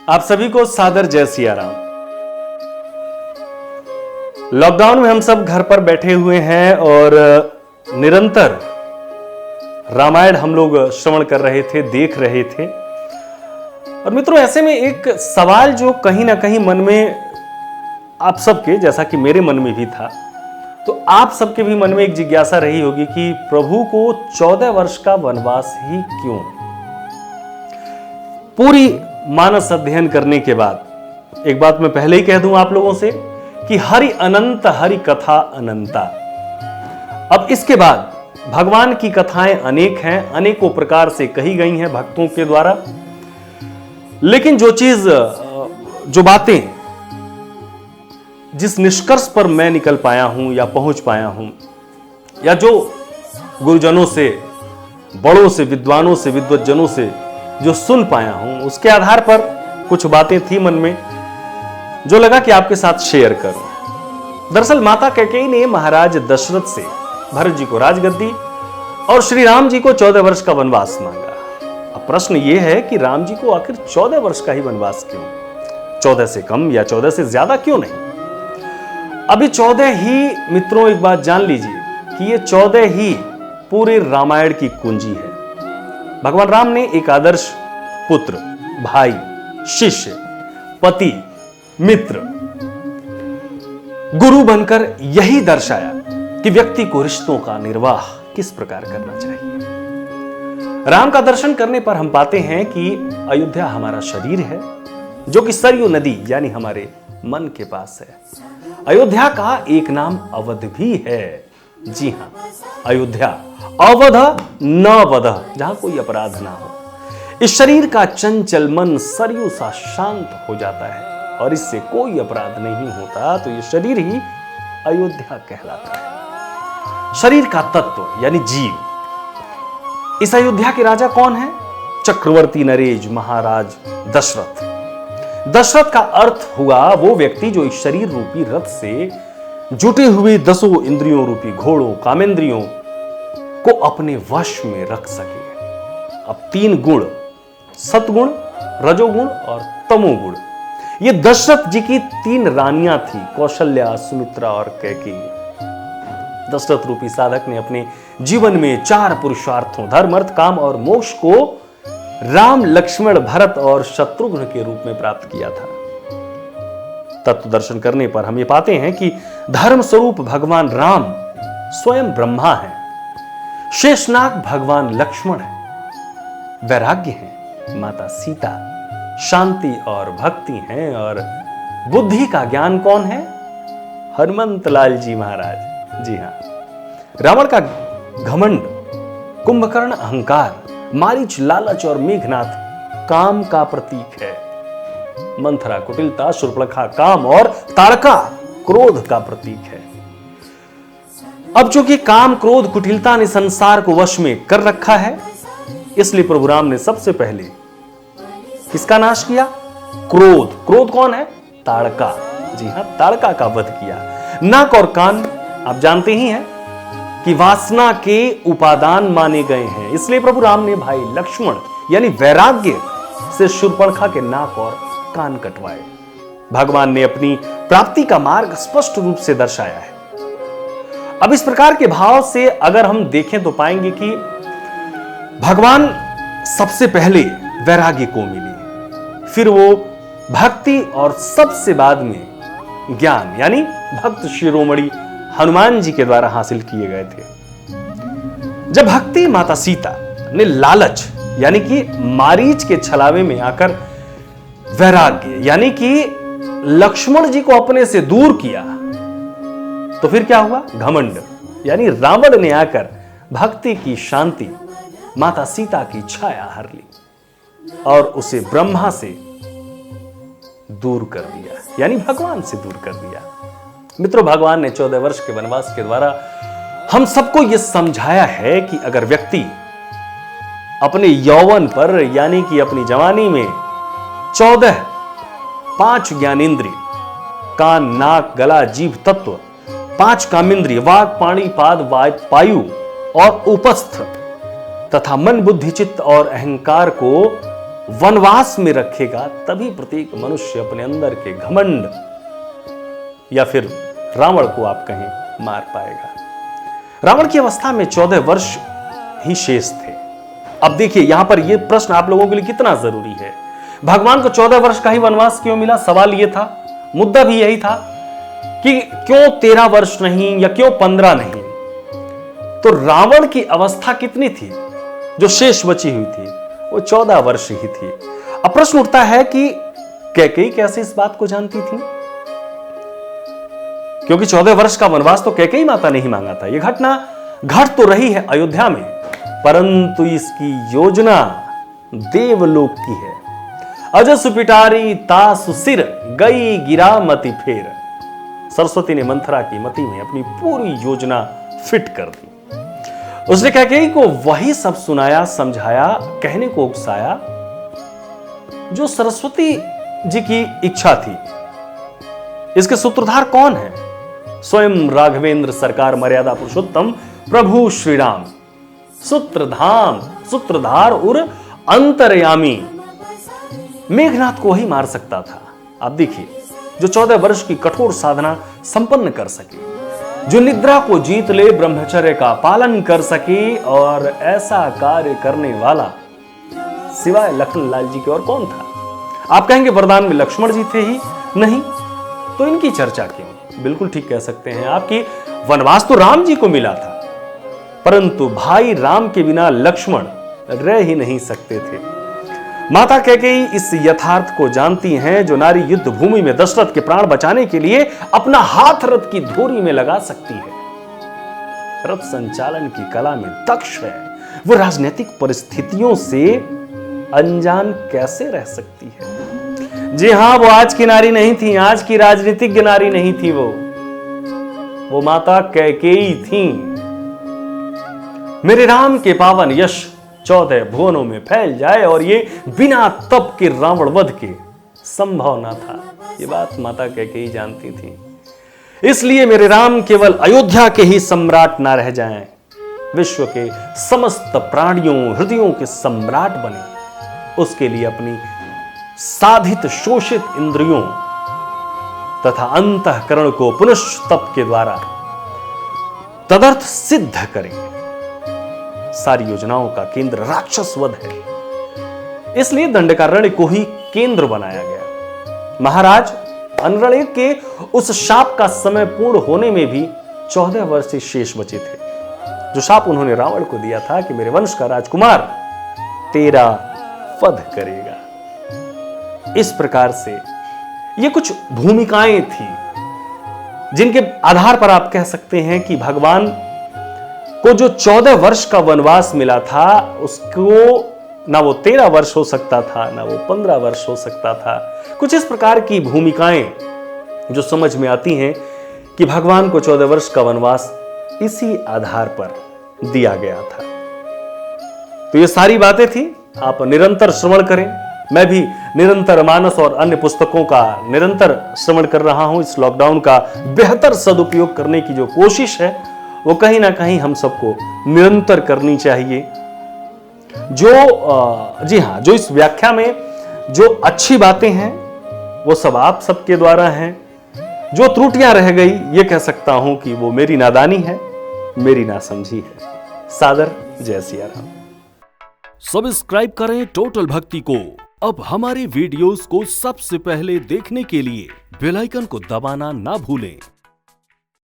आप सभी को सादर जय सिया राम। लॉकडाउन में हम सब घर पर बैठे हुए हैं और निरंतर रामायण हम लोग श्रवण कर रहे थे, देख रहे थे। और मित्रों, ऐसे में एक सवाल जो कहीं ना कहीं मन में आप सबके, जैसा कि मेरे मन में भी था, तो आप सबके भी मन में एक जिज्ञासा रही होगी कि प्रभु को 14 वर्ष का वनवास ही क्यों? पूरी मानस अध्ययन करने के बाद एक बात मैं पहले ही कह दूं आप लोगों से कि हरि अनंत, हरि कथा अनंता। अब इसके बाद भगवान की कथाएं अनेक हैं, अनेकों प्रकार से कही गई हैं भक्तों के द्वारा। लेकिन जो बातें, जिस निष्कर्ष पर मैं निकल पाया हूं या पहुंच पाया हूं, या जो गुरुजनों से, बड़ों से, विद्वानों से, विद्वज्जनों से जो सुन पाया हूं, उसके आधार पर कुछ बातें थी मन में जो लगा कि आपके साथ शेयर करूं। दरअसल माता कैकेयी ने महाराज दशरथ से भरत जी को राजगद्दी और श्री राम जी को 14 वर्ष का वनवास मांगा। अब प्रश्न यह है कि राम जी को आखिर 14 वर्ष का ही वनवास क्यों? 14 से कम या 14 से ज्यादा क्यों नहीं? अभी 14 ही, मित्रों एक बात जान लीजिए कि ये 14 ही पूरे रामायण की कुंजी है। भगवान राम ने एक आदर्श पुत्र, भाई, शिष्य, पति, मित्र, गुरु बनकर यही दर्शाया कि व्यक्ति को रिश्तों का निर्वाह किस प्रकार करना चाहिए। राम का दर्शन करने पर हम पाते हैं कि अयोध्या हमारा शरीर है, जो कि सरयू नदी यानी हमारे मन के पास है। अयोध्या का एक नाम अवध भी है। जी हां, अयोध्या, अवध न वध, जहां कोई अपराध ना हो। इस शरीर का चंचल मन सरयू सा शांत हो जाता है और इससे कोई अपराध नहीं होता, तो ये शरीर ही अयोध्या कहलाता है। शरीर का तत्व यानी जीव। इस अयोध्या के राजा कौन है? चक्रवर्ती नरेश महाराज दशरथ। दशरथ का अर्थ हुआ वो व्यक्ति जो इस शरीर रूपी रथ से जुटे हुए 10 इंद्रियों रूपी घोड़ों, कामेंद्रियों को अपने वश में रख सके। अब 3 गुण, सतगुण, रजोगुण और तमोगुण, ये दशरथ जी की 3 रानियां थी, कौशल्या, सुमित्रा और कैकेयी। दशरथ रूपी साधक ने अपने जीवन में 4 पुरुषार्थों, धर्म, अर्थ, काम और मोक्ष को राम, लक्ष्मण, भरत और शत्रुघ्न के रूप में प्राप्त किया था। तत्व दर्शन करने पर हम ये पाते हैं कि धर्म स्वरूप भगवान राम स्वयं ब्रह्मा है, शेषनाग भगवान लक्ष्मण है, वैराग्य है माता सीता, शांति और भक्ति हैं, और बुद्धि का ज्ञान कौन है? हनुमंत लाल जी महाराज। जी हां, रावण का घमंड, कुंभकर्ण अहंकार, मारीच लालच और मेघनाथ काम का प्रतीक है। मंथरा कुटिलता, शूर्पणखा काम और ताड़का क्रोध का प्रतीक है। अब चूंकि काम, क्रोध, कुटिलता ने संसार को वश में कर रखा है, इसलिए प्रभु राम ने सबसे पहले किसका नाश किया? क्रोध। क्रोध कौन है? ताड़का। जी हां, ताड़का का वध किया। नाक और कान आप जानते ही हैं कि वासना के उपादान माने गए हैं, इसलिए प्रभु राम ने भाई लक्ष्मण यानी वैराग्य से शूर्पणखा के नाक और कान कटवाए। भगवान ने अपनी प्राप्ति का मार्ग स्पष्ट रूप से दर्शाया है। अब इस प्रकार के भाव से अगर हम देखें तो पाएंगे कि भगवान सबसे पहले वैराग्य को मिली, फिर वो भक्ति, और सबसे बाद में ज्ञान यानी भक्त शिरोमणि हनुमान जी के द्वारा हासिल किए गए थे। जब भक्ति माता सीता ने लालच यानी कि मारीच के छलावे में आकर वैराग्य यानी कि लक्ष्मण जी को अपने से दूर किया, तो फिर क्या हुआ? घमंड यानी रावण ने आकर भक्ति की शांति, माता सीता की छाया हर ली और उसे ब्रह्मा से दूर कर दिया, यानी भगवान से दूर कर दिया। मित्रों, भगवान ने 14 वर्ष के वनवास के द्वारा हम सबको यह समझाया है कि अगर व्यक्ति अपने यौवन पर यानी कि अपनी जवानी में 5 ज्ञानेंद्रिय, कान, नाक, गला, जीभ तत्व, 5 कामेंद्रिय, वाक, पाणी, पाद, वायु और उपस्थ तथा मन, बुद्धि, चित्त और अहंकार को वनवास में रखेगा, तभी प्रत्येक मनुष्य अपने अंदर के घमंड या फिर रावण को आप कहें मार पाएगा। रावण की अवस्था में 14 वर्ष ही शेष थे। अब देखिए यहां पर यह प्रश्न आप लोगों के लिए कितना जरूरी है। भगवान को 14 वर्ष का ही वनवास क्यों मिला? सवाल यह था, मुद्दा भी यही था कि क्यों 13 वर्ष नहीं या क्यों 15 नहीं। तो रावण की अवस्था कितनी थी जो शेष बची हुई थी? वो 14 वर्ष ही थी। अब प्रश्न उठता है कि कैकेयी कैसे इस बात को जानती थी? क्योंकि 14 वर्ष का वनवास तो कैकेयी माता ने ही मांगा था। यह घटना घट तो रही है अयोध्या में, परंतु इसकी योजना देवलोक की है। अजसु पिटारी तासु सिर, गई गिरा मति फेर। सरस्वती ने मंथरा की मति में अपनी पूरी योजना फिट कर दी। उसने कैकेयी को वही सब सुनाया, समझाया, कहने को उकसाया जो सरस्वती जी की इच्छा थी। इसके सूत्रधार कौन है? स्वयं राघवेंद्र सरकार, मर्यादा पुरुषोत्तम प्रभु श्री राम, सूत्रधार और अंतर्यामी। मेघनाथ को ही मार सकता था। आप देखिए, जो 14 वर्ष की कठोर साधना संपन्न कर सके, जो निद्रा को जीत ले, ब्रह्मचर्य का पालन कर सके, और ऐसा कार्य करने वाला सिवाय लखनलाल जी के और कौन था? आप कहेंगे वरदान में लक्ष्मण जी थे ही नहीं, तो इनकी चर्चा क्यों? बिल्कुल ठीक कह सकते हैं आपकी, वनवास तो राम जी को मिला था, परंतु भाई राम के बिना लक्ष्मण रह ही नहीं सकते थे। माता कैकेयी इस यथार्थ को जानती हैं, जो नारी युद्ध भूमि में दशरथ के प्राण बचाने के लिए अपना हाथ रथ की धुरी में लगा सकती है, रथ संचालन की कला में दक्ष है, वो राजनीतिक परिस्थितियों से अनजान कैसे रह सकती है? जी हां, वो आज की नारी नहीं थी, आज की राजनीतिक नारी नहीं थी, वो माता कैकेयी थी। मेरे राम के पावन यश 14 भुवनों में फैल जाए और ये बिना तप के रावण वध के संभव ना था, ये बात माता कैकेयी जानती थी। इसलिए मेरे राम केवल अयोध्या के ही सम्राट ना रह जाएं, विश्व के समस्त प्राणियों हृदयों के सम्राट बने, उसके लिए अपनी साधित शोषित इंद्रियों तथा अंतःकरण को पुनश्च तप के द्वारा तदर्थ सिद्ध करें। सारी योजनाओं का केंद्र राक्षस वध है, इसलिए दंडकारण्य को ही केंद्र बनाया गया। महाराज अनरण्य के उस शाप का समय पूर्ण होने में भी 14 वर्ष शेष बचे थे, जो शाप उन्होंने रावण को दिया था कि मेरे वंश का राजकुमार तेरा वध करेगा। इस प्रकार से ये कुछ भूमिकाएं थी जिनके आधार पर आप कह सकते हैं कि भगवान को जो 14 वर्ष का वनवास मिला था, उसको ना वो 13 वर्ष हो सकता था, ना वो 15 वर्ष हो सकता था। कुछ इस प्रकार की भूमिकाएं जो समझ में आती हैं कि भगवान को 14 वर्ष का वनवास इसी आधार पर दिया गया था। तो ये सारी बातें थी, आप निरंतर श्रवण करें। मैं भी निरंतर मानस और अन्य पुस्तकों का निरंतर श्रवण कर रहा हूं। इस लॉकडाउन का बेहतर सदुपयोग करने की जो कोशिश है, वो कहीं ना कहीं हम सबको निरंतर करनी चाहिए। जी हाँ, जो इस व्याख्या में जो अच्छी बातें हैं वो सब आप सबके द्वारा हैं। जो त्रुटियां रह गई, ये कह सकता हूं कि वो मेरी नादानी है, मेरी नासमझी है। सादर जय सिया राम। सब्सक्राइब करें टोटल भक्ति को। अब हमारे वीडियोस को सबसे पहले देखने के लिए बेल आइकन को दबाना ना भूलें।